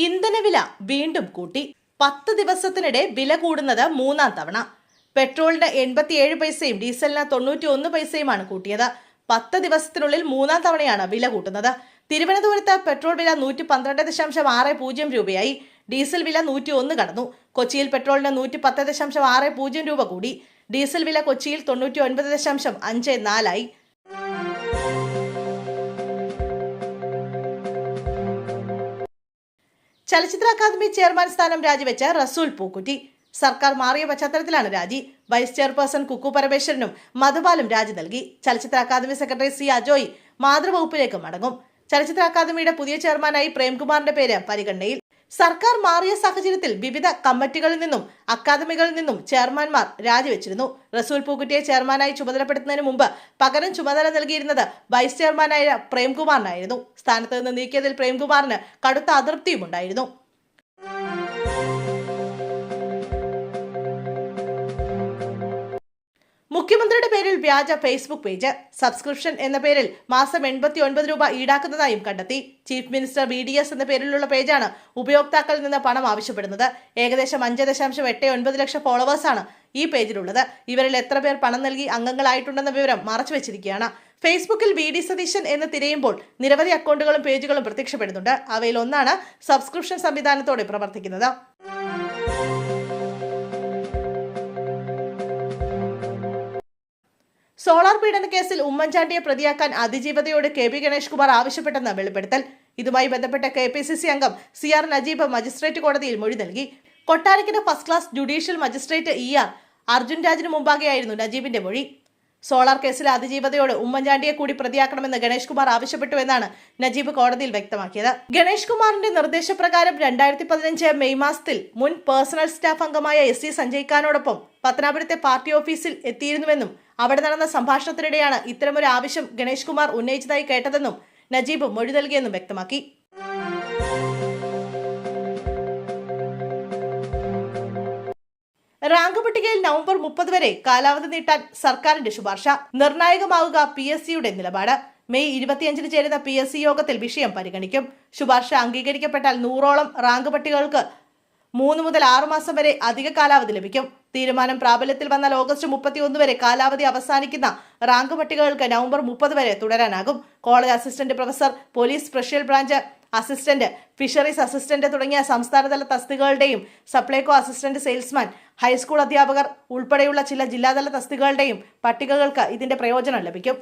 ഇന്ധനവില വീണ്ടും കൂട്ടി. 10 ദിവസത്തിനിടെ വില കൂടുന്നത് മൂന്നാം തവണ. പെട്രോളിന് 87 പൈസയും ഡീസലിന് 91 പൈസയുമാണ് കൂട്ടിയത്. 10 ദിവസത്തിനുള്ളിൽ മൂന്നാം തവണയാണ് വില കൂട്ടുന്നത്. തിരുവനന്തപുരത്ത് പെട്രോൾ വില 112.60 രൂപയായി. ഡീസൽ വില 101 കടന്നു. കൊച്ചിയിൽ പെട്രോളിന് 110.60 രൂപ കൂടി. ഡീസൽ വില കൊച്ചിയിൽ 99.54 ആയി. ചലച്ചിത്ര അക്കാദമി ചെയർമാൻ സ്ഥാനം രാജിവെച്ച റസൂൽ പൂക്കുറ്റി. സർക്കാർ മാറിയ പശ്ചാത്തലത്തിലാണ് രാജി. വൈസ് ചെയർപേഴ്സൺ കുക്കു പരമേശ്വരനും മധുപാലും രാജി നൽകി. ചലച്ചിത്ര അക്കാദമി സെക്രട്ടറി സി അജോയ് മാതൃവകുപ്പിലേക്ക് മടങ്ങും. ചലച്ചിത്ര അക്കാദമിയുടെ പുതിയ ചെയർമാനായി പ്രേംകുമാറിന്റെ പേര് പരിഗണനയിൽ. സർക്കാർ മാറിയ സാഹചര്യത്തിൽ വിവിധ കമ്മിറ്റികളിൽ നിന്നും അക്കാദമികളിൽ നിന്നും ചെയർമാൻമാർ രാജിവെച്ചിരുന്നു. റസൂൽ പൂക്കുറ്റിയെ ചെയർമാനായി ചുമതലപ്പെടുത്തുന്നതിന് മുമ്പ് പകരം ചുമതല നൽകിയിരുന്നത് വൈസ് ചെയർമാനായ പ്രേംകുമാറിനായിരുന്നു. സ്ഥാനത്ത് നിന്ന് നീക്കിയതിൽ പ്രേംകുമാറിന് കടുത്ത അതൃപ്തിയുമുണ്ടായിരുന്നു. മുഖ്യമന്ത്രിയുടെ പേരിൽ വ്യാജ ഫേസ്ബുക്ക് പേജ്. സബ്സ്ക്രിപ്ഷൻ എന്ന പേരിൽ മാസം 89 രൂപ ഈടാക്കുന്നതായും കണ്ടെത്തി. ചീഫ് മിനിസ്റ്റർ VDS എന്ന പേരിലുള്ള പേജാണ് ഉപയോക്താക്കളിൽ നിന്ന് പണം ആവശ്യപ്പെടുന്നത്. ഏകദേശം 5.89 ലക്ഷം ഫോളോവേഴ്സാണ് ഈ പേജിലുള്ളത്. ഇവരിൽ എത്ര പേർ പണം നൽകി അംഗങ്ങളായിട്ടുണ്ടെന്ന വിവരം മറച്ചുവെച്ചിരിക്കുകയാണ്. ഫേസ്ബുക്കിൽ VD സതീശൻ എന്ന് തിരയുമ്പോൾ നിരവധി അക്കൗണ്ടുകളും പേജുകളും പ്രത്യക്ഷപ്പെടുന്നുണ്ട്. അവയിൽ ഒന്നാണ് സബ്സ്ക്രിപ്ഷൻ സംവിധാനത്തോടെ പ്രവർത്തിക്കുന്നത്. സോളാർ പീഡന കേസിൽ ഉമ്മൻചാണ്ടിയെ പ്രതിയാക്കാൻ അതിജീവതയോട് KB ഗണേഷ് കുമാർ ആവശ്യപ്പെട്ടെന്ന് വെളിപ്പെടുത്തൽ. ഇതുമായി ബന്ധപ്പെട്ട KPCC അംഗം CR നജീബ് മജിസ്ട്രേറ്റ് കോടതിയിൽ മൊഴി നൽകി. Kottarakkara first class judicial magistrate ER Arjun രാജിന് മുമ്പാകെയായിരുന്നു നജീബിന്റെ മൊഴി. സോളാർ കേസിലെ അതിജീവതയോട് ഉമ്മൻചാണ്ടിയെ കൂടി പ്രതിയാക്കണമെന്ന് ഗണേഷ് കുമാർ ആവശ്യപ്പെട്ടു എന്നാണ് നജീബ് കോടതിയിൽ വ്യക്തമാക്കിയത്. ഗണേഷ് കുമാറിന്റെ നിർദ്ദേശപ്രകാരം 2015 മെയ് മാസത്തിൽ മുൻ പേഴ്സണൽ സ്റ്റാഫ് അംഗമായ SC സഞ്ജയ് ഖാനോടൊപ്പം പത്തനാപുരത്തെ പാർട്ടി ഓഫീസിൽ എത്തിയിരുന്നുവെന്നും അവിടെ നടന്ന സംഭാഷണത്തിനിടെയാണ് ഇത്തരമൊരു ആവശ്യം ഗണേഷ് കുമാർ ഉന്നയിച്ചതായി കേട്ടതെന്നും നജീബ് മൊഴി നൽകിയെന്നും വ്യക്തമാക്കി. റാങ്ക് പട്ടികയിൽ നവംബർ 30 വരെ കാലാവധി നീട്ടാൻ സർക്കാരിന്റെ ശുപാർശ. നിർണായകമാവുക PSCയുടെ നിലപാട്. മെയ് 25 ചേരുന്ന PSC യോഗത്തിൽ വിഷയം പരിഗണിക്കും. ശുപാർശ അംഗീകരിക്കപ്പെട്ടാൽ 100ഓളം റാങ്ക് പട്ടികകൾക്ക് 3 മുതൽ 6 മാസം വരെ അധിക കാലാവധി ലഭിക്കും. തീരുമാനം പ്രാബല്യത്തിൽ വന്നാൽ ഓഗസ്റ്റ് 31 വരെ കാലാവധി അവസാനിക്കുന്ന റാങ്ക് പട്ടികകൾക്ക് നവംബർ 30 വരെ തുടരാനാകും. College assistant professor, police special branch assistant, fisheries assistant തുടങ്ങിയ സംസ്ഥാനതല തസ്തികകളുടെയും സപ്ലൈകോ അസിസ്റ്റന്റ് സെയിൽസ്മാൻ, ഹൈസ്കൂൾ അധ്യാപകർ ഉൾപ്പെടെയുള്ള ചില ജില്ലാതല തസ്തികകളുടെയും പട്ടികകൾക്ക് ഇതിന്റെ പ്രയോജനം ലഭിക്കും.